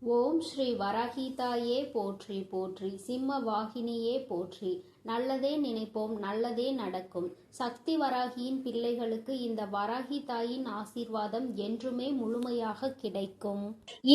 ஓம் ஸ்ரீ வராகிதாயே போற்றி போற்றி, சிம்ம வாகினியே போற்றி. நல்லதே நினைப்போம், நல்லதே நடக்கும். சக்தி வராகியின் பிள்ளைகளுக்கு இந்த வராகி தாயின் ஆசீர்வாதம் என்றுமே முழுமையாக கிடைக்கும்.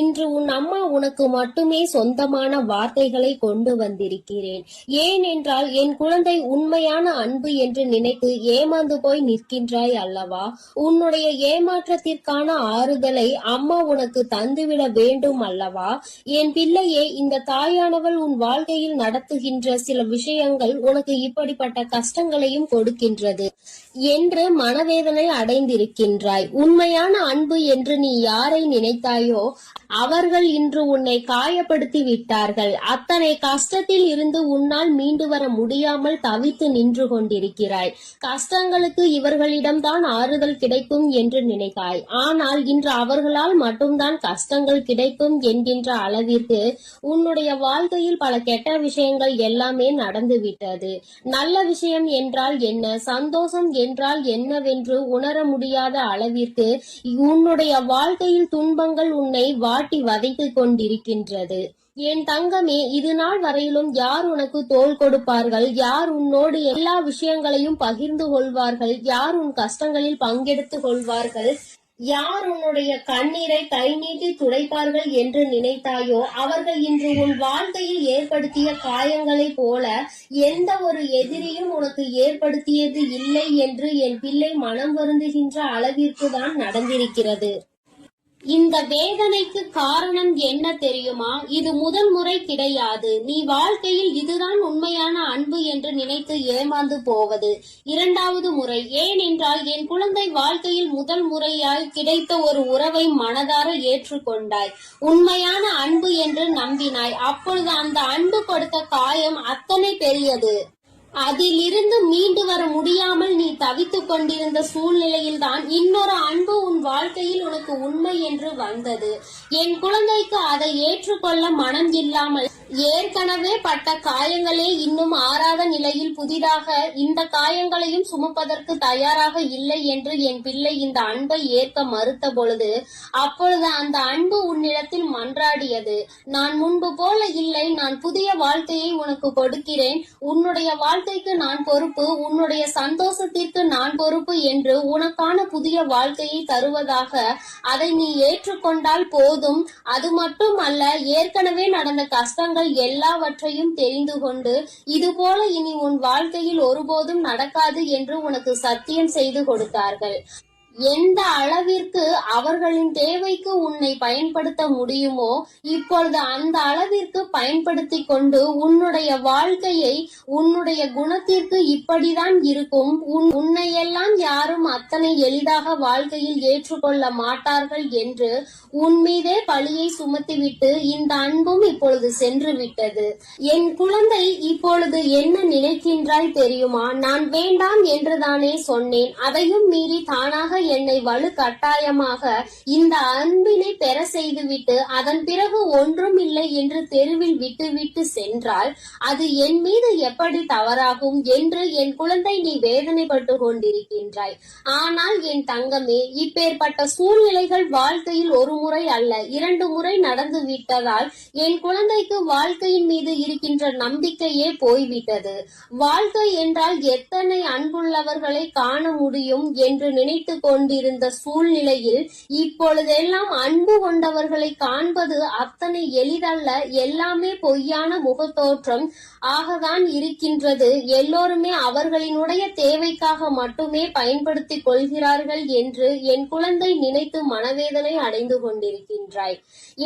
இன்று உன் அம்மா உனக்கு மட்டுமே சொந்தமான வார்த்தைகளை கொண்டு வந்திருக்கிறேன். ஏனென்றால் என் குழந்தை உண்மையான அன்பு என்று நினைத்து ஏமாந்து போய் நிற்கின்றாய் அல்லவா? உன்னுடைய ஏமாற்றத்திற்கான ஆறுதலை அம்மா உனக்கு தந்துவிட வேண்டும் அல்லவா? என் பிள்ளையே, இந்த தாயானவள் உன் வாழ்க்கையில் நடத்துகின்ற சில விஷயங்கள் உனக்கு இப்படிப்பட்ட கஷ்டங்களையும் கொடுக்கின்றது என்று மனவேதனை அடைந்திருக்கின்றாய். உண்மையான அன்பு என்று நீ யாரை நினைத்தாயோ அவர்கள் இன்று உன்னை காயப்படுத்தி விட்டார்கள். அத்தனை கஷ்டத்தில் இருந்து உன்னால் மீண்டு வர முடியாமல் தவித்து நின்று கொண்டிருக்கிறாய். கஷ்டங்களுக்கு இவர்களிடம்தான் ஆறுதல் கிடைக்கும் என்று நினைத்தாய். ஆனால் இன்று அவர்களால் மட்டும்தான் கஷ்டங்கள் கிடைக்கும் என்கின்ற அளவிற்கு உன்னுடைய வாழ்க்கையில் பல கெட்ட விஷயங்கள் எல்லாமே நடந்துவிட்டது. நல்ல விஷயம் என்றால் என்ன, சந்தோஷம் என்றால் என்னவென்று உணர முடியாத அளவிற்கு உன்னுடைய வாழ்க்கையில் துன்பங்கள் உன்னை வாட்டி வதைத்துக் கொண்டிருக்கின்றது. என் தங்கமே, இது நாள் வரையிலும் யார் உனக்கு தோள் கொடுப்பார்கள், யார் உன்னோடு எல்லா விஷயங்களையும் பகிர்ந்து கொள்வார்கள், யார் உன் கஷ்டங்களில் பங்கெடுத்துக் கொள்வார்கள், யார் உன்னுடைய கண்ணீரை கை நீட்டி துடைப்பார்கள் என்று நினைத்தாயோ அவர்கள் இன்று உன் வாழ்க்கையில் ஏற்படுத்திய காயங்களை போல எந்த ஒரு எதிரியும் உனக்கு ஏற்படுத்தியது இல்லை என்று என் பிள்ளை மனம் வருந்துகின்ற அளவிற்கு தான் நடந்திருக்கிறது. இந்த வேதனைக்கு காரணம் என்ன தெரியுமா? இது முதல் முறை கிடையாது. நீ வாழ்க்கையில் இதுதான் உண்மையான அன்பு என்று நினைத்து ஏமாந்து போவது இரண்டாவது முறை. ஏனென்றால் என் குழந்தை வாழ்க்கையில் முதல் முறையாய் கிடைத்த ஒரு உறவை மனதார ஏற்றுக்கொண்டாய். உண்மையான அன்பு என்று நம்பினாய். அப்பொழுது அந்த அன்பு கொடுத்த காயம் அத்தனை பெரியது. அதிலிருந்து மீண்டு வர முடியாமல் நீ தவித்துக் கொண்டிருந்த சூழ்நிலையில்தான் இன்னொரு அன்பு உன் வாழ்க்கையில் உனக்கு உண்மை என்று வந்தது. என் குழந்தைக்கு அதை ஏற்றுக்கொள்ள மனம் இல்லாமல் ஏற்கனவே பட்ட காயங்களே இன்னும் ஆறாத நிலையில் புதிதாக இந்த காயங்களையும் சுமப்பதற்கு தயாராக இல்லை என்று என் பிள்ளை இந்த அன்பை ஏற்க மறுத்த பொழுது அப்பொழுது அந்த அன்பு உன்னிடத்தில் மன்றாடியது. நான் முன்பு போல இல்லை, நான் புதிய வாழ்க்கையை உனக்கு கொடுக்கிறேன், உன்னுடைய வாழ்க்கைக்கு நான் பொறுப்பு, உன்னுடைய சந்தோஷத்திற்கு நான் பொறுப்பு என்று உனக்கான புதிய வாழ்க்கையை தருவதாக அதை நீ ஏற்றுக்கொண்டால் போதும். அது மட்டும் அல்ல, ஏற்கனவே நடந்த கஷ்டங்கள் எல்லாவற்றையும் தெரிந்து கொண்டு இது போல இனி உன் வாழ்க்கையில் ஒருபோதும் நடக்காது என்று உனக்கு சத்தியம் செய்து கொடுத்தார்கள். எந்த அளவிற்கு அவர்களின் தேவைக்கு உன்னை பயன்படுத்த முடியுமோ இப்பொழுது அந்த அளவிற்கு பயன்படுத்தி கொண்டு உன்னுடைய வாழ்க்கையை உன்னுடைய குணத்திற்கு இப்படிதான் இருக்கும், உன்னையெல்லாம் யாரும் அத்தனை எளிதாக வாழ்க்கையில் ஏற்றுக்கொள்ள மாட்டார்கள் என்று உன் மீதே பழியை சுமத்திவிட்டு இந்த அன்பும் இப்பொழுது சென்று விட்டது. என் குழந்தை, இப்பொழுது என்ன நினைக்கின்றாய் தெரியுமா? நான் வேண்டாம் என்றுதானே சொன்னேன், அதையும் மீறி தானாக என்னை வலு கட்டாயமாக இந்த அன்பினை பெற செய்துவிட்டு அதன் பிறகு ஒன்றும் இல்லை என்று தெருவில் விட்டுவிட்டு சென்றால் அது என் மீது எப்படி தவறாகும் என்று என் குழந்தை நீ வேதனைப்பட்டு கொண்டிருக்கின்றாய். ஆனால் என் தங்கமே, இப்பேற்பட்ட சூழ்நிலைகள் வாழ்க்கையில் ஒரு முறை அல்ல 2 முறை நடந்து விட்டதால் என் குழந்தைக்கு வாழ்க்கையின் மீது இருக்கின்ற நம்பிக்கையே போய்விட்டது. வாழ்க்கை என்றால் எத்தனை அன்புள்ளவர்களை காண முடியும் என்று நினைத்து கொண்டிருந்த சூழ்நிலையில் இப்பொழுதெல்லாம் அன்பு கொண்டவர்களை காண்பது அத்தனை எளிதல்ல. எல்லாமே பொய்யான முகத்தோற்றம் ஆகத்தான் இருக்கின்றது. எல்லோருமே அவர்களினுடைய தேவைக்காக மட்டுமே பயன்படுத்திக் கொள்கிறார்கள் என்று என் குழந்தை நினைத்து மனவேதனை அடைந்து கொண்டிருக்கின்றாய்.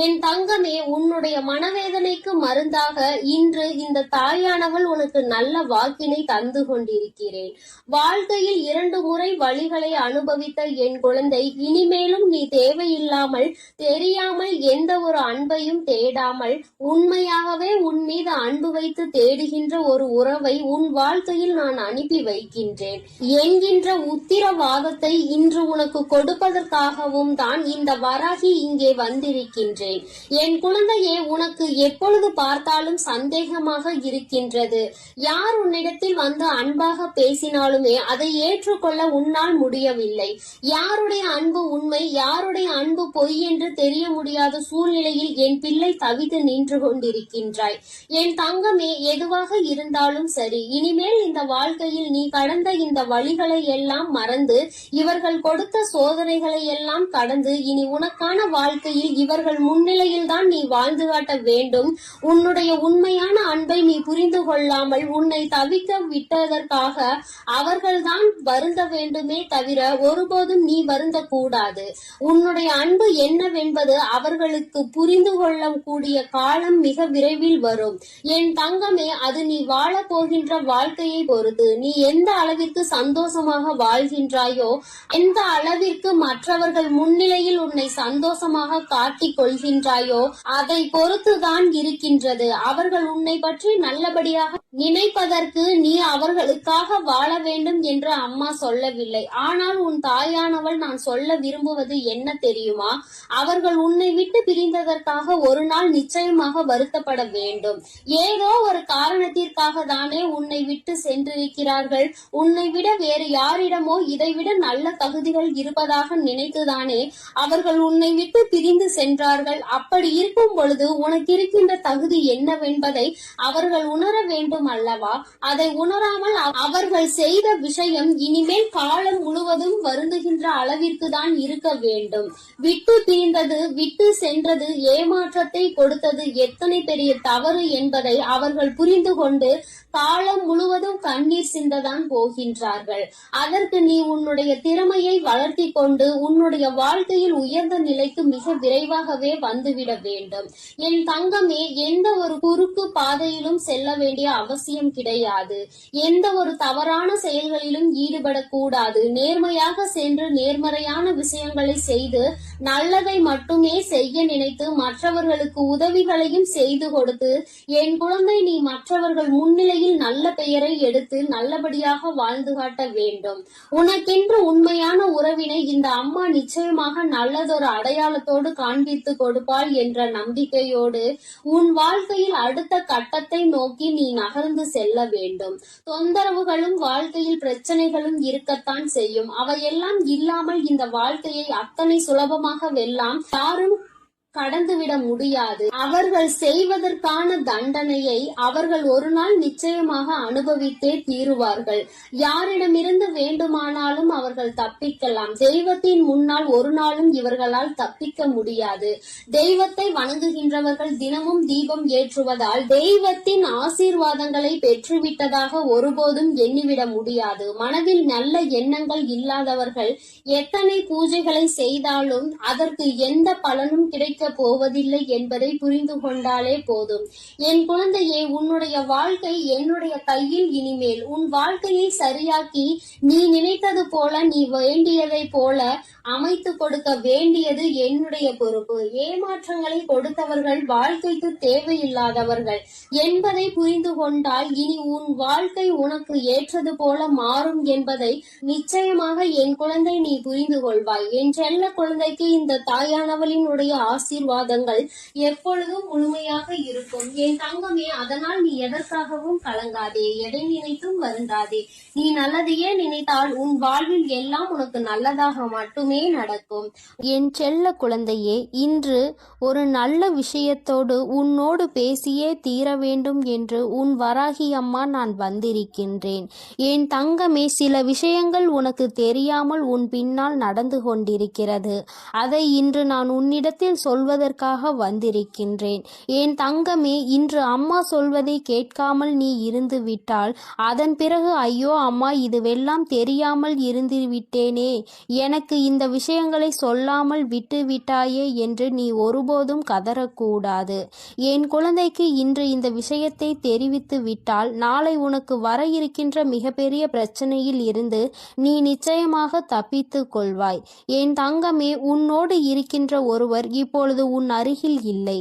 என் தங்கமே, உன்னுடைய மனவேதனைக்கு மருந்தாக இன்று இந்த தாயானவள் உனக்கு நல்ல வாக்கினை தந்து கொண்டிருக்கிறேன். வாழ்க்கையில் 2 முறை வழிகளை அனுபவித்த என் குழந்தை, இனிமேலும் நீ தேவையில்லாமல் தெரியாமல் எந்த ஒரு அன்பையும் தேடாமல் உண்மையாகவே உன் மீது அன்பு வைத்து தேடுகின்ற ஒரு உறவை உன் வாழ்க்கையில் நான் அனுப்பி வைக்கின்றேன் என்கின்ற உத்திரவாதத்தை இன்று உனக்கு கொடுப்பதற்காகவும் தான் இந்த வராகி இங்கே வந்திருக்கின்றேன். என் குழந்தையே, உனக்கு எப்பொழுது பார்த்தாலும் சந்தேகமாக இருக்கின்றது. யார் உன்னிடத்தில் வந்து அன்பாக பேசினாலுமே அதை ஏற்றுக்கொள்ள உன்னால் முடியவில்லை. யாருடைய அன்பு உண்மை, யாருடைய அன்பு பொய் என்று தெரிய முடியாத சூழ்நிலையில் என் பிள்ளை தவித்து நின்று கொண்டிருக்கின்றாய். என் தங்கமே, எதுவாக இருந்தாலும் சரி, இனிமேல் இந்த வாழ்க்கையில் நீ கடந்த இந்த வழிகளை எல்லாம் மறந்து, இவர்கள் கொடுத்த சோதனைகளை எல்லாம் கடந்து, இனி உனக்கான வாழ்க்கையில் இவர்கள் முன்னிலையில் தான் நீ வாழ்ந்து காட்ட வேண்டும். உன்னுடைய உண்மையான அன்பை நீ புரிந்து கொள்ளாமல் உன்னை தவிக்க விட்டதற்காக அவர்கள்தான் வருந்த வேண்டுமே தவிர ஒருபோதும் நீ வருந்த கூடாது. உன்னுடைய அன்பு என்னவென்பது அவர்களுக்கு புரிந்து கொள்ளக்கூடிய காலம் மிக விரைவில் வரும். என் தங்கமே, அது நீ வாழ போகின்ற வாழ்க்கையை பொறுத்து. நீ எந்த அளவிற்கு சந்தோஷமாக வாழ்கின்றாயோ, எந்த அளவிற்கு மற்றவர்கள் முன்னிலையில் உன்னை சந்தோஷமாக காட்டிக் கொள்கின்றாயோ, அதை பொறுத்துதான் இருக்கின்றது. அவர்கள் உன்னை பற்றி நல்லபடியாக நினைப்பதற்கு நீ அவர்களுக்காக வாழ வேண்டும் என்று அம்மா சொல்லவில்லை. ஆனால் உன் தாயானவள் நான் சொல்ல விரும்புவது என்ன தெரியுமா? அவர்கள் உன்னை விட்டு பிரிந்ததற்காக ஒரு நாள் நிச்சயமாக வருத்தப்பட வேண்டும். ஏதோ ஒரு காரணத்திற்காக தானே உன்னை விட்டு சென்றிருக்கிறார்கள். உன்னை விட வேறு யாரிடமோ இதைவிட நல்ல தகுதிகள் இருப்பதாக நினைத்துதானே அவர்கள் உன்னை விட்டு பிரிந்து சென்றார்கள். அப்படி இருக்கும் பொழுது உனக்கு இருக்கின்ற தகுதி என்னவென்பதை அவர்கள் உணர வேண்டும் அல்லவா? அதை உணராமல் அவர்கள் செய்த விஷயம் இனிமேல் காலம் முழுவதும் வருந்துகின்ற அளவிற்கு தான் இருக்க வேண்டும். விட்டு பிரிந்தது, விட்டு சென்றது, ஏமாற்றத்தை கொடுத்தது எத்தனை பெரிய தவறு என்பதை அவர்கள் புரிந்து கொண்டு காலம் முழுவதும் கண்ணீர் சிந்ததான் போகின்றார்கள். அதற்கு நீ உன்னுடைய திறமையை வளர்த்தி கொண்டு உன்னுடைய வாழ்க்கையில் உயர்ந்த நிலைக்கு மிக விரைவாகவே வந்துவிட வேண்டும். என் தங்கமே, எந்த ஒரு குறுக்கு பாதையிலும் செல்ல வேண்டிய அவசியம் கிடையாது. எந்த ஒரு தவறான செயல்களிலும் ஈடுபடக்கூடாது. நேர்மையாக சென்று நேர்மறையான விஷயங்களை செய்து நல்லதை மட்டுமே செய்ய நினைத்து மற்றவர்களுக்கு உதவிகளையும் செய்து கொடுத்து, என் குழந்தை, நீ மற்றவர்கள் முன்னிலையில் நல்ல பெயரை எடுத்து நல்லபடியாக வாழ்ந்து காட்ட வேண்டும். உனக்கென்று உண்மையான உறவினை இந்த அம்மா நிச்சயமாக நல்லதொரு அடையாளத்தோடு காண்பித்து கொடுப்பாள் என்ற நம்பிக்கையோடு உன் வாழ்க்கையில் அடுத்த கட்டத்தை நோக்கி நீ நகர்ந்து செல்ல வேண்டும். தொந்தரவுகளும் வாழ்க்கையில் பிரச்சனைகளும் இருக்கத்தான் செய்யும். அவையெல்லாம் இல்லாமல் இந்த வாழ்க்கையை அத்தனை சுலபமாக வெல்லாம் யாரும் கடந்துவிட முடியாது. அவர்கள் செய்வதற்கான தண்டனையை அவர்கள் ஒரு நாள் நிச்சயமாக அனுபவித்தே தீருவார்கள். யாரிடமிருந்து வேண்டுமானாலும் அவர்கள் தப்பிக்கலாம். தெய்வத்தின் முன்னால் ஒரு நாளும் இவர்களால் தப்பிக்க முடியாது. தெய்வத்தை வணங்குகின்றவர்கள் தினமும் தீபம் ஏற்றுவதால் தெய்வத்தின் ஆசீர்வாதங்களை பெற்றுவிட்டதாக ஒருபோதும் எண்ணிவிட முடியாது. மனதில் நல்ல எண்ணங்கள் இல்லாதவர்கள் எத்தனை பூஜைகளை செய்தாலும் அதற்கு எந்த பலனும் கிடைக்க போவதில்லை என்பதை புரிந்து கொண்டாலே போதும். என் குழந்தையே, உன்னுடைய வாழ்க்கை என்னுடைய கையில். இனிமேல் உன் வாழ்க்கையை சரியாக்கி நீ நினைத்தது போல, நீ வேண்டியதை போல அமைத்து கொடுக்க வேண்டியது என்னுடைய பொறுப்பு. ஏமாற்றங்களை கொடுத்தவர்கள் வாழ்க்கைக்கு தேவையில்லாதவர்கள் என்பதை புரிந்து கொண்டால் இனி உன் வாழ்க்கை உனக்கு ஏற்றது போல மாறும் என்பதை நிச்சயமாக என் குழந்தை நீ புரிந்து கொள்வாய். என் செல்ல குழந்தைக்கு இந்த தாயானவளினுடைய ஆசீர்வாதங்கள் எப்பொழுதும் முழுமையாக இருக்கும். என் தங்கமே, அதனால் நீ எதற்காகவும் கலங்காதே, எதை நினைத்தும் வருந்தாதே. நீ நல்லதையே நினைத்தால் உன் வாழ்வில் எல்லாம் உனக்கு நல்லதாக மட்டுமே நடக்கும். என் செல்ல குழந்தையே, இன்று ஒரு நல்ல விஷயத்தோடு உன்னோடு பேசியே தீர வேண்டும் என்று உன் வராகி அம்மா நான் வந்திருக்கின்றேன். என் தங்கமே, சில விஷயங்கள் உனக்கு தெரியாமல் உன் பின்னால் நடந்து கொண்டிருக்கிறது. அதை இன்று நான் உன்னிடத்தில் சொல்வதற்காக வந்திருக்கின்றேன். என் தங்கமே, இன்று அம்மா சொல்வதை கேட்காமல் நீ இருந்து விட்டால் அதன் பிறகு ஐயோ அம்மா, இதுவெல்லாம் தெரியாமல் இருந்து விட்டேனே, எனக்கு இந்த விஷயங்களை சொல்லாமல் விட்டு விட்டாயே என்று நீ ஒருபோதும் கதறக்கூடாது. என் குழந்தைக்கு இன்று இந்த விஷயத்தை தெரிவித்து விட்டால் நாளை உனக்கு வர இருக்கின்ற மிகப்பெரிய பிரச்சனையில் இருந்து நீ நிச்சயமாக தப்பித்து கொள்வாய். என் தங்கமே, உன்னோடு இருக்கின்ற ஒருவர் இப்பொழுது இப்பொழுது உன் அருகில் இல்லை.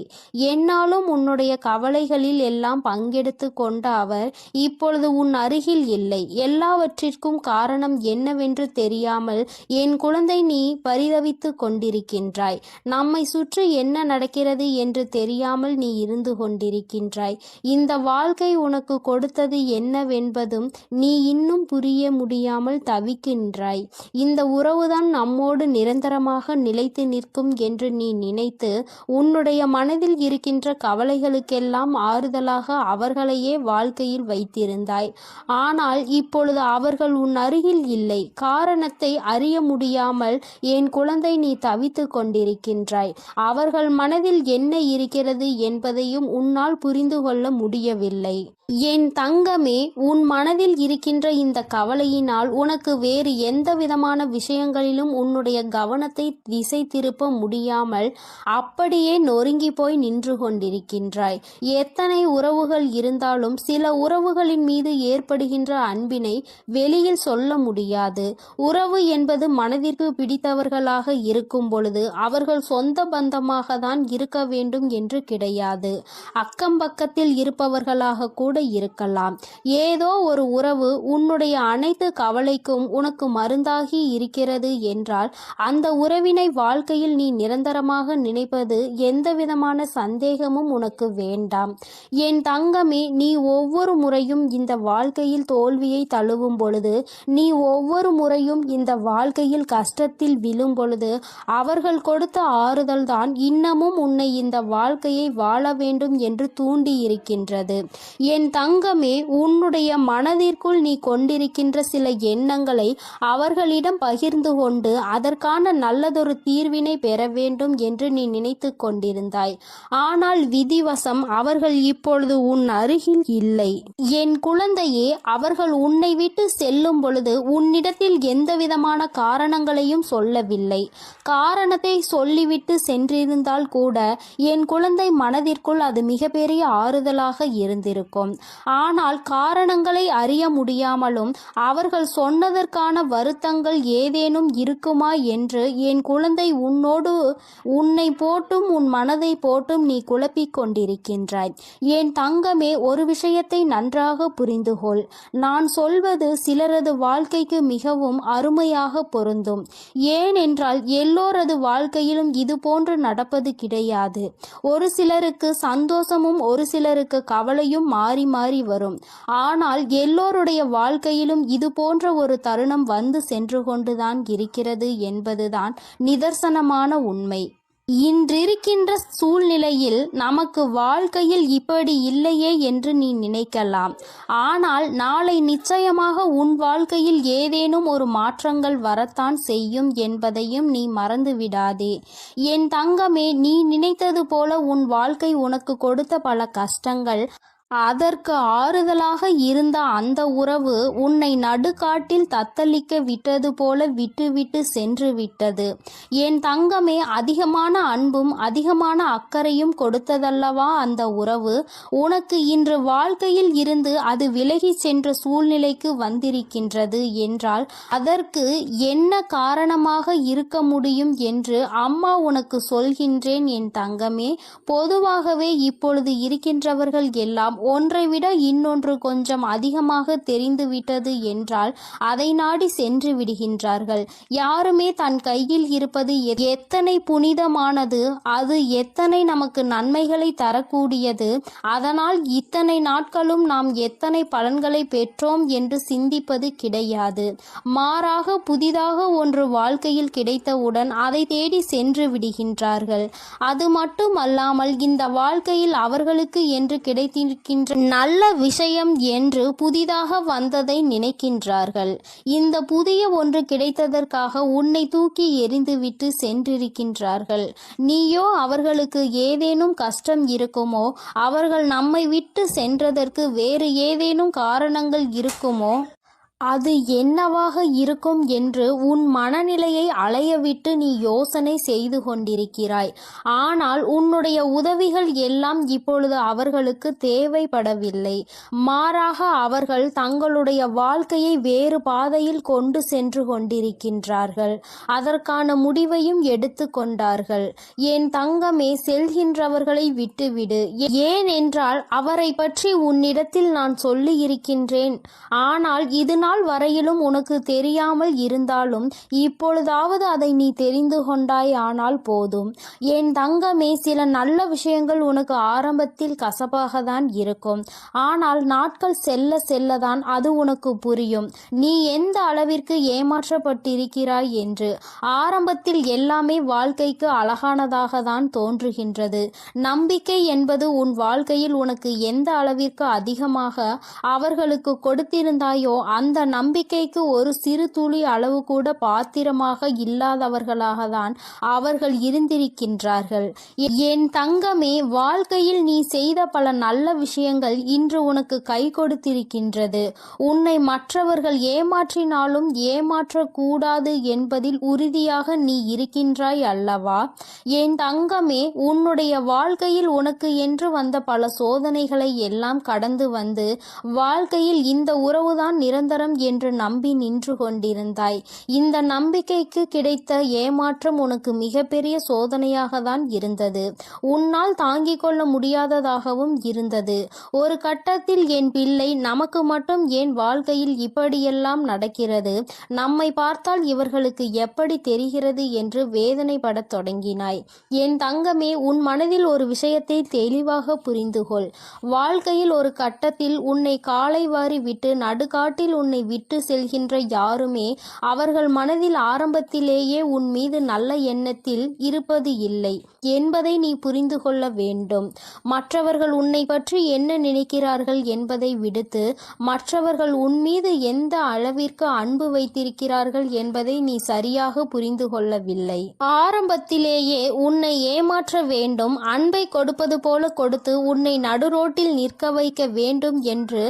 என்னாலும் உன்னுடைய கவலைகளில் எல்லாம் பங்கெடுத்து கொண்ட அவர் இப்பொழுது உன் அருகில் இல்லை. எல்லாவற்றிற்கும் காரணம் என்னவென்று தெரியாமல் என் குழந்தை நீ பரிதவித்து கொண்டிருக்கின்றாய். நம்மை சுற்றி என்ன நடக்கிறது என்று தெரியாமல் நீ இருந்து கொண்டிருக்கின்றாய். இந்த வாழ்க்கை உனக்கு கொடுத்தது என்னவென்பதும் நீ இன்னும் புரிய முடியாமல் தவிக்கின்றாய். இந்த உறவுதான் நம்மோடு நிரந்தரமாக நிலைத்து நிற்கும் என்று நீ நினைத்து உன்னுடைய மனதில் இருக்கின்ற கவலைகளுக்கெல்லாம் ஆறுதலாக அவர்களையே வாழ்க்கையில் வைத்திருந்தாய். ஆனால் இப்பொழுது அவர்கள் உன் அருகில் இல்லை. காரணத்தை அறிய முடியாமல் என் குழந்தை நீ தவித்து கொண்டிருக்கின்றாய். அவர்கள் மனதில் என்ன இருக்கிறது என்பதையும் உன்னால் புரிந்து கொள்ள முடியவில்லை. என் தங்கமே, உன் மனதில் இருக்கின்ற இந்த கவலையினால் உனக்கு வேறு எந்த விதமான விஷயங்களிலும் உன்னுடைய கவனத்தை திசை திருப்ப முடியாமல் அப்படியே நொறுங்கி போய் நின்று கொண்டிருக்கின்றாய். எத்தனை உறவுகள் இருந்தாலும் சில உறவுகளின் மீது ஏற்படுகின்ற அன்பினை வெளியில் சொல்ல முடியாது. உறவு என்பது மனதிற்கு பிடித்தவர்களாக இருக்கும் பொழுது அவர்கள் சொந்த பந்தமாக தான் இருக்க வேண்டும் என்று கிடையாது. அக்கம் பக்கத்தில் இருப்பவர்களாக கூட இருக்கலாம். ஏதோ ஒரு உறவு உன்னுடைய அனைத்து கவலைக்கும் உனக்கு மருந்தாகி இருக்கிறது என்றால் அந்த உறவினை வாழ்க்கையில் நீ நிரந்தரமாக நினைப்பது எந்த விதமான சந்தேகமும் உனக்கு வேண்டாம். என் தங்கமே, நீ ஒவ்வொரு முறையும் இந்த வாழ்க்கையில் தோல்வியை தழுவும் பொழுது, நீ ஒவ்வொரு முறையும் இந்த வாழ்க்கையில் கஷ்டத்தில் விழும் பொழுது அவர்கள் கொடுத்த ஆறுதல் தான் இன்னமும் உன்னை இந்த வாழ்க்கையை வாழ வேண்டும் என்று தூண்டி இருக்கின்றது. என் தங்கமே, உன்னுடைய மனதிற்குள் நீ கொண்டிருக்கின்ற சில எண்ணங்களை அவர்களிடம் பகிர்ந்து கொண்டு அதற்கான நல்லதொரு தீர்வினை பெற வேண்டும் என்று நீ நினைத்து கொண்டிருந்தாய். ஆனால் விதிவசம் அவர்கள் இப்பொழுது உன் அருகில் இல்லை. என் குழந்தையே, அவர்கள் உன்னை விட்டு செல்லும் பொழுது உன்னிடத்தில் எந்த விதமான காரணங்களையும் சொல்லவில்லை. காரணத்தை சொல்லிவிட்டு சென்றிருந்தால் கூட என் குழந்தை மனதிற்குள் அது மிகப்பெரிய ஆறுதலாக இருந்திருக்கும். ஆனால் காரணங்களை அறிய முடியாமலும் அவர்கள் சொன்னதற்கான வருத்தங்கள் ஏதேனும் இருக்குமா என்று என் குழந்தை உன்னை போட்டும் உன் மனதை போட்டும் நீ குழப்பிக் கொண்டிருக்கின்றாய். என் தங்கமே, ஒரு விஷயத்தை நன்றாக புரிந்துகொள். நான் சொல்வது சிலரது வாழ்க்கைக்கு மிகவும் அருமையாக பொருந்தும். ஏனென்றால் எல்லோரது வாழ்க்கையிலும் இது போன்று நடப்பது கிடையாது. ஒரு சிலருக்கு சந்தோஷமும் ஒரு சிலருக்கு கவலையும் மாறி மாறி வரும். ஆனால் எல்லோருடைய வாழ்க்கையிலும் இது போன்ற ஒரு தருணம் வந்து சென்று கொண்டுதான் இருக்கிறது என்பதுதான் நிதர்சனமான உண்மை. இன்றிருக்கின்ற சூழ்நிலையில் நமக்கு வாழ்க்கையில் இப்படி இல்லையே என்று நீ நினைக்கலாம். ஆனால் நாளை நிச்சயமாக உன் வாழ்க்கையில் ஏதேனும் ஒரு மாற்றங்கள் வரத்தான் செய்யும் என்பதையும் நீ மறந்து விடாதே. என் தங்கமே, நீ நினைத்தது போல உன் வாழ்க்கை உனக்கு கொடுத்த பல கஷ்டங்கள், அதற்கு ஆறுதலாக இருந்த அந்த உறவு உன்னை நடுக்காட்டில் தத்தளிக்க விட்டது போல விட்டுவிட்டு சென்று விட்டது. என் தங்கமே, அதிகமான அன்பும் அதிகமான அக்கறையும் கொடுத்ததல்லவா அந்த உறவு. உனக்கு இன்று வாழ்க்கையில் இருந்து அது விலகி சென்ற சூழ்நிலைக்கு வந்திருக்கின்றது என்றால் அதற்கு என்ன காரணமாக இருக்க முடியும் என்று அம்மா உனக்கு சொல்கின்றேன் என் தங்கமே. பொதுவாகவே இப்பொழுது இருக்கின்றவர்கள் எல்லாம் ஒன்றை விட இன்னொன்று கொஞ்சம் அதிகமாக தெரிந்துவிட்டது என்றால் அதை நாடி சென்று விடுகின்றார்கள். யாருமே தன் கையில் இருப்பது எத்தனை புனிதமானது, அது எத்தனை நமக்கு நன்மைகளை தரக்கூடியது, அதனால் இத்தனை நாட்களும் நாம் எத்தனை பலன்களை பெற்றோம் என்று சிந்திப்பது கிடையாது. மாறாக புதிதாக ஒன்று வாழ்க்கையில் கிடைத்தவுடன் அதை தேடி சென்று விடுகின்றார்கள். அது மட்டுமல்லாமல் இந்த வாழ்க்கையில் அவர்களுக்கு என்று கிடைத்திருக்கின்ற நல்ல விஷயம் என்று புதிதாக வந்ததை நினைக்கின்றார்கள். இந்த புதிய ஒன்று கிடைத்ததற்காக உன்னை தூக்கி எறிந்துவிட்டு சென்றிருக்கின்றார்கள். நீயோ அவர்களுக்கு ஏதேனும் கஷ்டம் இருக்குமோ, அவர்கள் நம்மை விட்டு சென்றதற்கு வேறு ஏதேனும் காரணங்கள் இருக்குமோ, அது என்னவாக இருக்கும் என்று உன் மனநிலையை அலையவிட்டு நீ யோசனை செய்து கொண்டிருக்கிறாய். ஆனால் உன்னுடைய உதவிகள் எல்லாம் இப்பொழுது அவர்களுக்கு தேவைப்படவில்லை. மாறாக அவர்கள் தங்களுடைய வாழ்க்கையை வேறு பாதையில் கொண்டு சென்று கொண்டிருக்கின்றார்கள். அதற்கான முடிவையும் எடுத்து கொண்டார்கள். என் தங்கமே, செல்கின்றவர்களை விட்டுவிடு. ஏனென்றால் அவரை பற்றி உன்னிடத்தில் நான் சொல்லி இருக்கின்றேன். ஆனால் இது நாள் வரையிலும் உனக்கு தெரியாமல் இருந்தாலும் இப்பொழுதாவது அதை நீ தெரிந்து கொண்டாய். ஆனால் போதும் என் தங்கமே. சில நல்ல விஷயங்கள் உனக்கு ஆரம்பத்தில் கசப்பாக தான் இருக்கும். ஆனால் நாட்கள் செல்ல செல்லதான் அது உனக்கு புரியும் நீ எந்த அளவிற்கு ஏமாற்றப்பட்டிருக்கிறாய் என்று. ஆரம்பத்தில் எல்லாமே வாழ்க்கைக்கு அழகானதாக தான் தோன்றுகின்றது. நம்பிக்கை என்பது உன் வாழ்க்கையில் உனக்கு எந்த அளவிற்கு அதிகமாக அவர்களுக்கு கொடுத்திருந்தாயோ அந்த நம்பிக்கைக்கு ஒரு சிறு துளி அளவு கூட பாத்திரமாக இல்லாதவர்களாக தான் அவர்கள் இருந்திருக்கின்றார்கள். என் தங்கமே, வாழ்க்கையில் நீ செய்த பல நல்ல விஷயங்கள் இன்று உனக்கு கை கொடுத்திருக்கின்றது. உன்னை மற்றவர்கள் ஏமாற்றினாலும் ஏமாற்றக்கூடாது என்பதில் உறுதியாக நீ இருக்கின்றாய் அல்லவா? என் தங்கமே, உன்னுடைய வாழ்க்கையில் உனக்கு என்று வந்த பல சோதனைகளை எல்லாம் கடந்து வந்து வாழ்க்கையில் இந்த உறவுதான் நிரந்தரம் என்று நம்பி நின்று கொண்டிருந்தாய். இந்த நம்பிக்கைக்கு கிடைத்த ஏமாற்றம் உனக்கு மிகப்பெரிய சோதனையாக தான் இருந்தது. உன்னால் தாங்கிக் கொள்ள முடியாததாகவும் இருந்தது. ஒரு கட்டத்தில் என் பிள்ளை, நமக்கு மட்டும் ஏன் வாழ்க்கையில் இப்படியெல்லாம் நடக்கிறது, நம்மை பார்த்தால் இவர்களுக்கு எப்படி தெரிகிறது என்று வேதனைப்படத் தொடங்கினாய். என் தங்கமே, உன் மனதில் ஒரு விஷயத்தை தெளிவாக புரிந்துகொள். வாழ்க்கையில் ஒரு கட்டத்தில் உன்னை காலை வாரி விட்டு நடுக்காட்டில் உன்னை விட்டு செல்கின்ற யாருமே அவர்கள் மனதில் ஆரம்பத்திலேயே உன் மீது நல்ல எண்ணத்தில் இருப்பது இல்லை என்பதை நீ புரிந்து கொள்ள வேண்டும். மற்றவர்கள் உன்னை பற்றி என்ன நினைக்கிறார்கள் என்பதை விடுத்து மற்றவர்கள் உன் மீது எந்த அளவிற்கு அன்பு வைத்திருக்கிறார்கள் என்பதை நீ சரியாக புரிந்து கொள்ளவில்லை. ஆரம்பத்திலேயே உன்னை ஏமாற்ற வேண்டும், அன்பை கொடுப்பது போல கொடுத்து உன்னை நடுரோட்டில் நிற்க வைக்க வேண்டும் என்று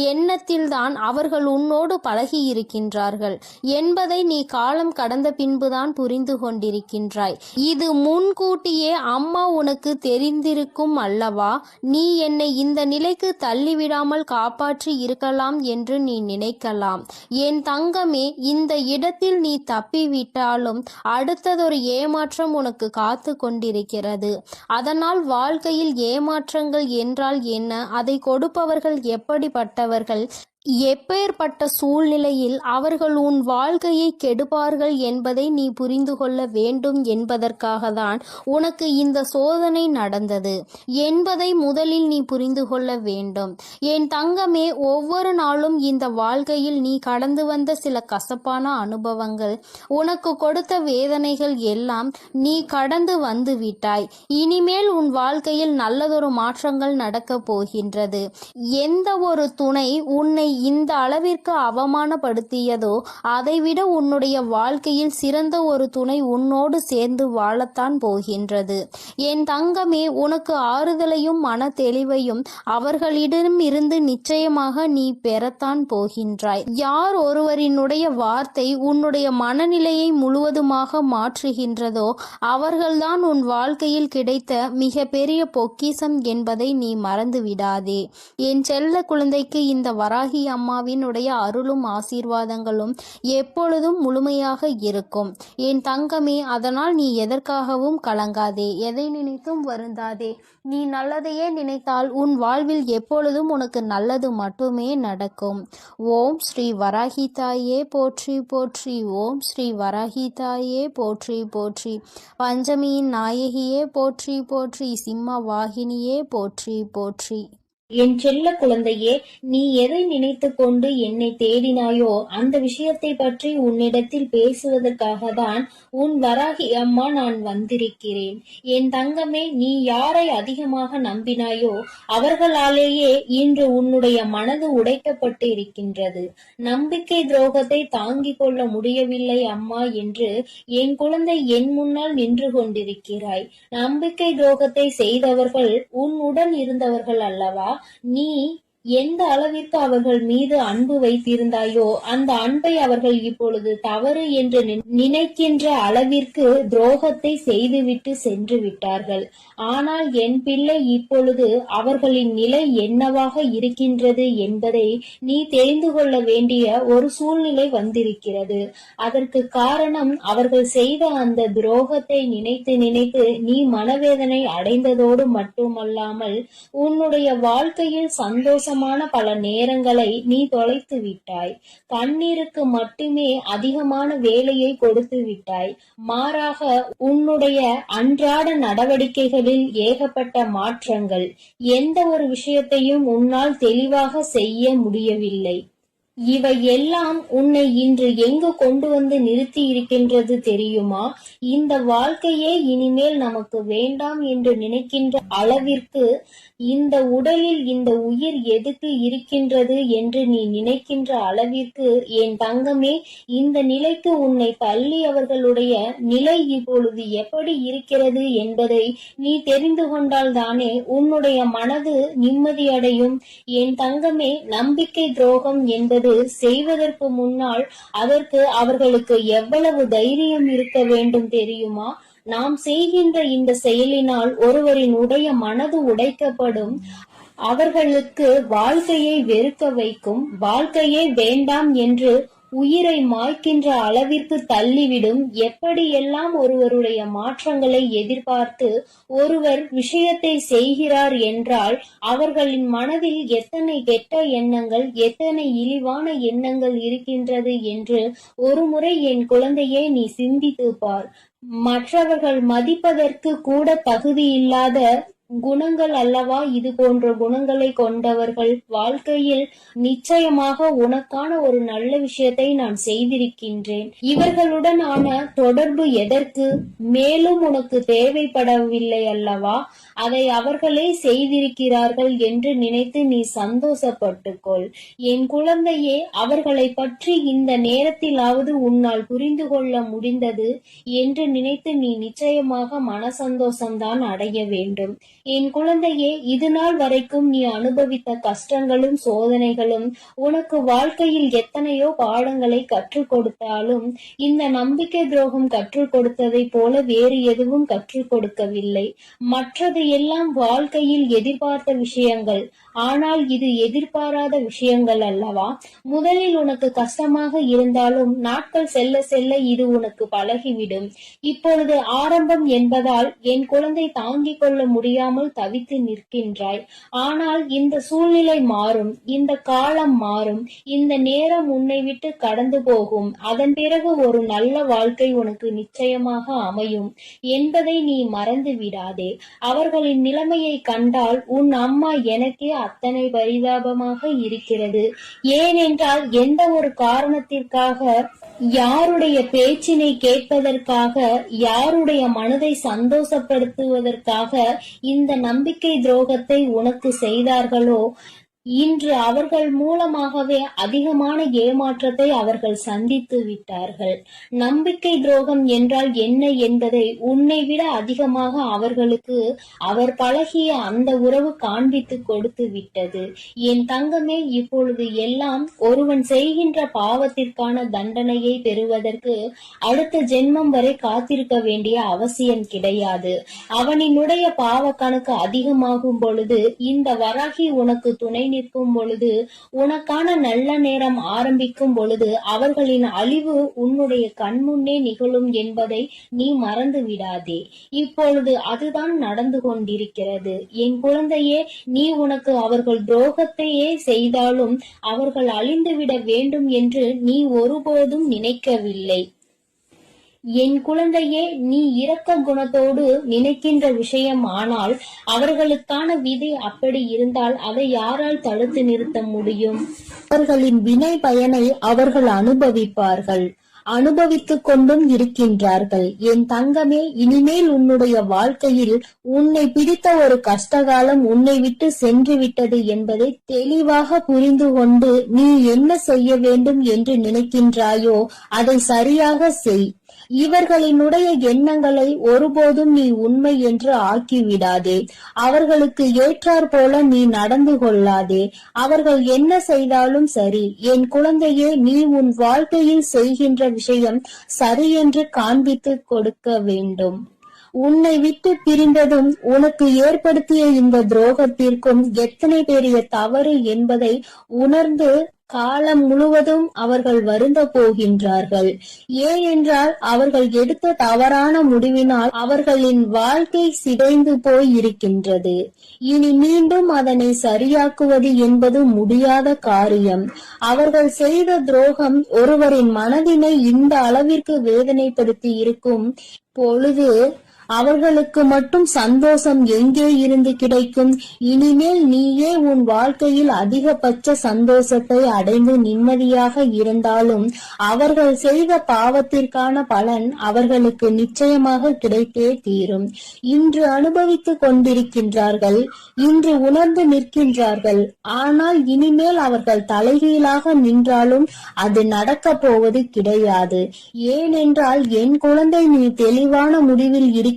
எண்ணத்தில்தான் அவர்கள் உன்னோடு பழகி இருக்கின்றார்கள் என்பதை நீ காலம் கடந்த பின்புதான் புரிந்து கொண்டிருக்கின்றாய். இது முன்கூட்டியே அம்மா உனக்கு தெரிந்திருக்கும் அல்லவா? நீ என்னை இந்த நிலைக்கு தள்ளிவிடாமல் காப்பாற்றி இருக்கலாம் என்று நீ நினைக்கலாம். என் தங்கமே, இந்த இடத்தில் நீ தப்பிவிட்டாலும் அடுத்ததொரு ஏமாற்றம் உனக்கு காத்து கொண்டிருக்கிறது. அதனால் வாழ்க்கையில் ஏமாற்றங்கள் என்றால் என்ன, அதை கொடுப்பவர்கள் எப்படிப்பட்டவர்கள், எப்பேற்பட்ட சூழ்நிலையில் அவர்கள் உன் வாழ்க்கையை கெடுப்பார்கள் என்பதை நீ புரிந்து கொள்ள வேண்டும் என்பதற்காக தான் உனக்கு இந்த சோதனை நடந்தது என்பதை முதலில் நீ புரிந்து கொள்ள வேண்டும். என் தங்கமே, ஒவ்வொரு நாளும் இந்த வாழ்க்கையில் நீ கடந்து வந்த சில கசப்பான அனுபவங்கள், உனக்கு கொடுத்த வேதனைகள் எல்லாம் நீ கடந்து வந்து விட்டாய். இனிமேல் உன் வாழ்க்கையில் நல்லதொரு மாற்றங்கள் நடக்கப் போகின்றது. எந்த ஒரு துணை உன்னை இந்த அளவிற்கு அவமானப்படுத்தியதோ அதைவிட உன்னுடைய வாழ்க்கையில் சிறந்த ஒரு துணை உன்னோடு சேர்ந்து வாழத்தான் போகின்றது. என் தங்கமே, உனக்கு ஆறுதலையும் மன தெளிவையும் அவர்களிடம் இருந்து நிச்சயமாக நீ பெறத்தான் போகின்றாய். யார் ஒருவரினுடைய வார்த்தை உன்னுடைய மனநிலையை முழுவதுமாக மாற்றுகின்றதோ அவர்கள்தான் உன் வாழ்க்கையில் கிடைத்த மிக பெரிய பொக்கிஷம் என்பதை நீ மறந்து விடாதே. என் செல்ல குழந்தைக்கு இந்த வராகி அம்மாவினுடைய அருளும் ஆசீர்வாதங்களும் எப்பொழுதும் முழுமையாக இருக்கும். என் தங்கமே, அதனால் நீ எதற்காகவும் கலங்காதே, எதை நினைத்தும் வருந்தாதே. நீ நல்லதையே நினைத்தால் உன் வாழ்வில் எப்பொழுதும் உனக்கு நல்லது மட்டுமே நடக்கும். ஓம் ஸ்ரீ வராகி தாயே போற்றி போற்றி. ஓம் ஸ்ரீ வராகி தாயே போற்றி போற்றி. பஞ்சமியின் நாயகியே போற்றி போற்றி. சிம்ம வாகினியே போற்றி போற்றி. என் செல்ல குழந்தையே, நீ எதை நினைத்து கொண்டு என்னை தேடினாயோ அந்த விஷயத்தை பற்றி உன்னிடத்தில் பேசுவதற்காக தான் உன் வராகி அம்மா நான் வந்திருக்கிறேன். என் தங்கமே, நீ யாரை அதிகமாக நம்பினாயோ அவர்களாலேயே இன்று உன்னுடைய மனது உடைக்கப்பட்டு இருக்கின்றது. நம்பிக்கை துரோகத்தை தாங்கிக் கொள்ள முடியவில்லை அம்மா என்று என் குழந்தை என் முன்னால் நின்று கொண்டிருக்கிறாய். நம்பிக்கை துரோகத்தை செய்தவர்கள் உன்னுடன் இருந்தவர்கள் அல்லவா? நீ எந்த அளவிற்கு அவர்கள் மீது அன்பு வைத்திருந்தாயோ அந்த அன்பை அவர்கள் இப்பொழுது தவறு என்று நினைக்கின்ற அளவிற்கு துரோகத்தை செய்துவிட்டு சென்று விட்டார்கள். ஆனால் என் பிள்ளை, இப்பொழுது அவர்களின் நிலை என்னவாக இருக்கின்றது என்பதை நீ தெரிந்து கொள்ள வேண்டிய ஒரு சூழ்நிலை வந்திருக்கிறது. அதற்கு காரணம், அவர்கள் செய்த அந்த துரோகத்தை நினைத்து நினைத்து நீ மனவேதனை அடைந்ததோடு மட்டுமல்லாமல் உன்னுடைய வாழ்க்கையில் சந்தோஷமான பல நேரங்களை நீ தொலைத்து விட்டாய். கண்ணீருக்கு மட்டுமே அதிகமான வேலையை கொடுத்து விட்டாய். மாறாக உன்னுடைய அன்றாட நடவடிக்கைகளில் ஏகப்பட்ட மாற்றங்கள். எந்த ஒரு விஷயத்தையும் உன்னால் தெளிவாக செய்ய முடியவில்லை. இவை எல்லாம் உன்னை இன்று எங்கு கொண்டு வந்து நிறுத்தி இருக்கின்றது தெரியுமா? இந்த வாழ்க்கையே இனிமேல் நமக்கு வேண்டாம் என்று நினைக்கின்ற அளவிற்கு, இந்த உடலில் இந்த உயிர் எதுக்கு இருக்கின்றது என்று நீ நினைக்கின்ற அளவிற்கு, என் தங்கமே, இந்த நிலைக்கு உன்னை தள்ளியவர்களுடைய நிலை இப்பொழுது எப்படி இருக்கிறது என்பதை நீ தெரிந்து கொண்டால் தானே உன்னுடைய மனது நிம்மதியடையும். என் தங்கமே, நம்பிக்கை துரோகம் என்பது செய்வதற்கு முன்னால் அதற்கு அவர்களுக்கு எவ்வளவு தைரியம் இருக்க வேண்டும் தெரியுமா? நாம் செய்கின்ற இந்த செயலினால் ஒருவரின் உடைய மனது உடைக்கப்படும். அவர்களுக்கு வாழ்க்கையை வெறுக்க வைக்கும். வாழ்க்கையே வேண்டாம் என்று உயிரை மாய்க்கின்ற அளவிற்கு தள்ளிவிடும். எப்படியெல்லாம் ஒருவருடைய மாற்றங்களை எதிர்பார்த்து ஒருவர் விஷயத்தை செய்கிறார் என்றால் அவர்களின் மனதில் எத்தனை கெட்ட எண்ணங்கள், எத்தனை இழிவான எண்ணங்கள் இருக்கின்றது என்று ஒருமுறை என் குழந்தையை நீ சிந்தித்து பார். மற்றவர்கள் மதிப்பதற்கு கூட தகுதி இல்லாத குணங்கள் அல்லவா இது போன்ற குணங்களை கொண்டவர்கள். வாழ்க்கையில் நிச்சயமாக உனக்கான ஒரு நல்ல விஷயத்தை நான் செய்திருக்கின்றேன். இவர்களுடனான தொடர்பு எதற்கு? மேலும் உனக்கு தேவைப்படவில்லை அல்லவா? அதை அவர்களே செய்திருக்கிறார்கள் என்று நினைத்து நீ சந்தோஷப்பட்டுக்கொள். என் குழந்தையே, அவர்களை பற்றி இந்த நேரத்திலாவது உன்னால் புரிந்து கொள்ள முடிந்தது என்று நினைத்து நீ நிச்சயமாக மன சந்தோஷம்தான் அடைய வேண்டும். என் குழந்தையே, இது நாள் வரைக்கும் நீ அனுபவித்த கஷ்டங்களும் சோதனைகளும் உனக்கு வாழ்க்கையில் எத்தனையோ பாடங்களை கற்றுக் கொடுத்தாலும் இந்த நம்பிக்கை துரோகம் கற்றுக் கொடுத்ததை போல வேறு எதுவும் கற்றுக் கொடுக்கவில்லை. மற்றது எல்லாம் வாழ்க்கையில் எதிர்பார்த்த விஷயங்கள். ஆனால் இது எதிர்பாராத விஷயங்கள் அல்லவா? முதலில் உனக்கு கஷ்டமாக இருந்தாலும் நாட்கள் செல்ல செல்ல இது உனக்கு பழகிவிடும். இப்பொழுது ஆரம்பம் என்பதால் என் குழந்தை தாங்கிக் கொள்ள முடியாமல் தவித்து நிற்கின்றாய். ஆனால் இந்த சூழ்நிலை மாறும், இந்த காலம் மாறும், இந்த நேரம் உன்னை விட்டு கடந்து போகும். அதன் பிறகு ஒரு நல்ல வாழ்க்கை உனக்கு நிச்சயமாக அமையும் என்பதை நீ மறந்து விடாதே. அவர்களின் நிலைமையை கண்டால் உன் அம்மா எனக்கே அத்தனை பரிதாபமாக இருக்கிறது. ஏனென்றால் எந்த ஒரு காரணத்திற்காக, யாருடைய பேச்சினை கேட்பதற்காக, யாருடைய மனதை சந்தோஷப்படுத்துவதற்காக இந்த நம்பிக்கை துரோகத்தை உனக்கு செய்தார்களோ, இன்று அவர்கள் மூலமாகவே அதிகமான ஏமாற்றத்தை அவர்கள் சந்தித்து விட்டார்கள். நம்பிக்கை துரோகம் என்றால் என்ன என்பதை உன்னை விட அதிகமாக அவர்களுக்கு அவர் பழகிய அந்த உறவு காண்பித்து கொடுத்து விட்டது. என் தங்கமே, இப்பொழுது எல்லாம் ஒருவன் செய்கின்ற பாவத்திற்கான தண்டனையை பெறுவதற்கு அடுத்த ஜென்மம் வரை காத்திருக்க வேண்டிய அவசியம் கிடையாது. அவனினுடைய பாவ கணக்கு அதிகமாகும் பொழுது, இந்த வராகி உனக்கு துணை நிற்கும் பொழுது, உனக்கான நல்ல நேரம் ஆரம்பிக்கும் பொழுது அவர்களின் அழிவு உன்னுடைய கண்முன்னே நிகழும் என்பதை நீ மறந்து விடாதே. இப்பொழுது அதுதான் நடந்து கொண்டிருக்கிறது. என் குழந்தையே, நீ உனக்கு அவர்கள் துரோகத்தையே செய்தாலும் அவர்கள் அழிந்துவிட வேண்டும் என்று நீ ஒருபோதும் நினைக்கவில்லை. என் குழந்தையே, நீ இரக்க குணத்தோடு நினைக்கின்ற விஷயம். ஆனால் அவர்களுக்கான விதி அப்படி இருந்தால் அதை யாரால் தடுத்து நிறுத்த முடியும்? அவர்களின் வினை பயனை அவர்கள் அனுபவிப்பார்கள், அனுபவித்துக் கொண்டும் இருக்கின்றார்கள். என் தங்கமே, இனிமேல் உன்னுடைய வாழ்க்கையில் உன்னை பிடித்த ஒரு கஷ்டகாலம் உன்னை விட்டு சென்று விட்டது என்பதை தெளிவாக புரிந்து கொண்டு நீ என்ன செய்ய வேண்டும் என்று நினைக்கின்றாயோ அதை சரியாக செய். இவர்களினுடைய எண்ணங்களை ஒருபோதும் நீ உண்மை என்று ஆக்கிவிடாதே. அவர்களுக்கு ஏற்றாற் போல நீ நடந்து கொள்ளாதே. அவர்கள் என்ன செய்தாலும் சரி, என் குழந்தையே, நீ உன் வாழ்க்கையில் செய்கின்ற விஷயம் சரி என்று காண்பித்து கொடுக்க வேண்டும். உன்னை விட்டு பிரிந்ததும் உனக்கு ஏற்படுத்திய இந்த துரோகத்திற்கும் எத்தனை பெரிய தவறு என்பதை உணர்ந்து காலம் முழுவதும் அவர்கள் வருந்த போகின்றார்கள். ஏனென்றால் அவர்கள் எடுத்த தவறான முடிவினால் அவர்களின் வாழ்க்கை சிதைந்து போய் இருக்கின்றது. இனி மீண்டும் அதனை சரியாக்குவது என்பது முடியாத காரியம். அவர்கள் செய்த துரோகம் ஒருவரின் மனதினை இந்த அளவிற்கு வேதனைப்படுத்தி இருக்கும் பொழுது அவர்களுக்கு மட்டும் சந்தோஷம் எங்கே இருந்து கிடைக்கும்? இனிமேல் நீயே உன் வாழ்க்கையில் அதிகபட்ச சந்தோஷத்தை அடைந்து நிம்மதியாக இருந்தாலும் அவர்கள் செய்த பாவத்திற்கான பலன் அவர்களுக்கு நிச்சயமாக கிடைத்தே தீரும். இன்று அனுபவித்துக் கொண்டிருக்கின்றார்கள், இன்று உணர்ந்து நிற்கின்றார்கள். ஆனால் இனிமேல் அவர்கள் தலைகீழாக நின்றாலும் அது நடக்க போவது கிடையாது. ஏனென்றால் என் குழந்தை, நீ தெளிவான முடிவில் இருக்கின்றாய்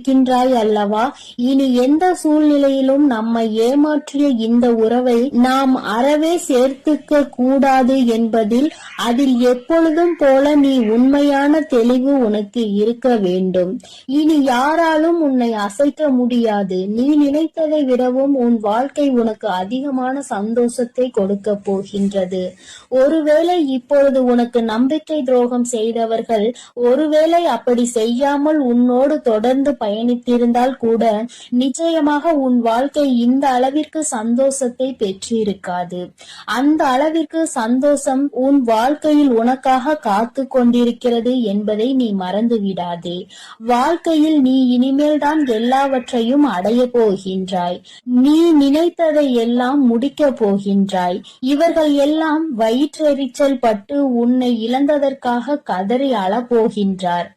அல்லவா? இனி எந்த சூழ்நிலையிலும் நம்மை ஏமாற்றிய இந்த உறவை நாம் அறவே சேர்த்துக்க கூடாது என்பதில் அதில் எப்பொழுதும் போல நீ உண்மையான தெளிவு உனக்கு இருக்க வேண்டும். இனி யாராலும் உன்னை அசைக்க முடியாது. நீ நினைத்ததை விடவும் உன் வாழ்க்கை உனக்கு அதிகமான சந்தோஷத்தை கொடுக்க போகின்றது. ஒருவேளை இப்பொழுது உனக்கு நம்பிக்கை துரோகம் செய்தவர்கள் ஒருவேளை அப்படி செய்யாமல் உன்னோடு தொடர்ந்து பயணித்திருந்தால் கூட நிச்சயமாக உன் வாழ்க்கை இந்த அளவிற்கு சந்தோஷத்தை பெற்றிருக்காது. அந்த அளவிற்கு சந்தோஷம் உன் வாழ்க்கையில் உனக்காக காத்து கொண்டிருக்கிறது என்பதை நீ மறந்து விடாதே. வாழ்க்கையில் நீ இனிமேல் தான் எல்லாவற்றையும் அடைய போகின்றாய். நீ நினைத்ததை எல்லாம் முடிக்க போகின்றாய். இவர்கள் எல்லாம் வயிற்றெரிச்சல் பட்டு உன்னை இழந்ததற்காக கதறி அழப்போகின்றார்.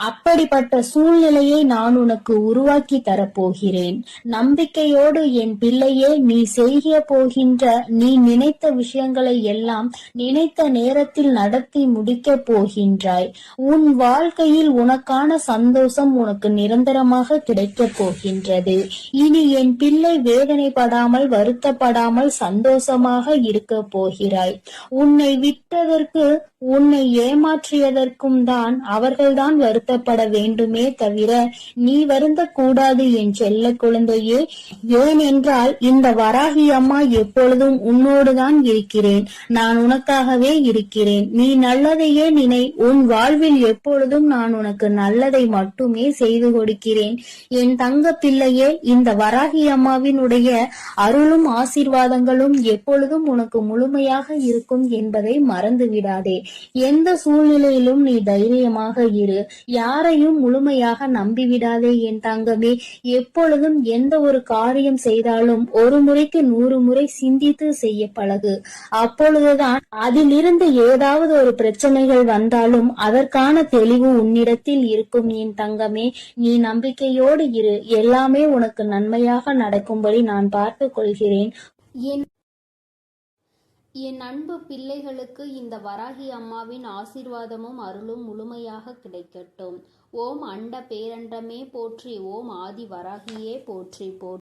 அப்படிப்பட்ட சூழ்நிலையை நான் உனக்கு உருவாக்கி தரப்போகிறேன். நம்பிக்கையோடு என் பிள்ளையே, நீ செய்ய போகின்ற நீ நினைத்த விஷயங்களை எல்லாம் நினைத்த நேரத்தில் நடத்தி முடிக்க போகின்றாய். உன் வாழ்க்கையில் உனக்கான சந்தோஷம் உனக்கு நிரந்தரமாக கிடைக்கப் போகின்றது. இனி என் பிள்ளை வேதனைப்படாமல் வருத்தப்படாமல் சந்தோஷமாக இருக்க போகிறாய். உன்னை விட்டதற்கு உன்னை ஏமாற்றியதற்கும் தான் அவர்கள்தான் வருத்தப்பட வேண்டுமே தவிர நீ வருந்த கூடாது என் செல்ல குழந்தையே. ஏனென்றால் இந்த வராகி அம்மா எப்பொழுதும் உன்னோடுதான் இருக்கிறேன். நான் உனக்காகவே இருக்கிறேன். நீ நல்லதையே நினை. உன் வாழ்வில் எப்பொழுதும் நான் உனக்கு நல்லதை மட்டுமே செய்து கொடுக்கிறேன். என் தங்க பிள்ளையே, இந்த வராகி அம்மாவினுடைய அருளும் ஆசீர்வாதங்களும் எப்பொழுதும் உனக்கு முழுமையாக இருக்கும் என்பதை மறந்து விடாதே. எந்த சூழ்நிலையிலும் நீ தைரியமாக இரு. யாரையும் முழுமையாக நம்பிவிடாதே என் தங்கமே. எப்பொழுதும் எந்த ஒரு காரியம் செய்தாலும் ஒரு முறைக்கு 100 முறை சிந்தித்து செய்ய பழகு. அப்பொழுதுதான் அதிலிருந்து ஏதாவது ஒரு பிரச்சனைகள் வந்தாலும் அதற்கான தெளிவு உன்னிடத்தில் இருக்கும் என் தங்கமே. நீ நம்பிக்கையோடு இரு. எல்லாமே உனக்கு நன்மையாக நடக்கும்படி நான் பார்த்துக் கொள்கிறேன். என் அன்பு பிள்ளைகளுக்கு இந்த வராகி அம்மாவின் ஆசீர்வாதமும் அருளும் முழுமையாக கிடைக்கட்டும். ஓம் அண்ட பேரண்டமே போற்றி. ஓம் ஆதி வராகியே போற்றி போற்றி.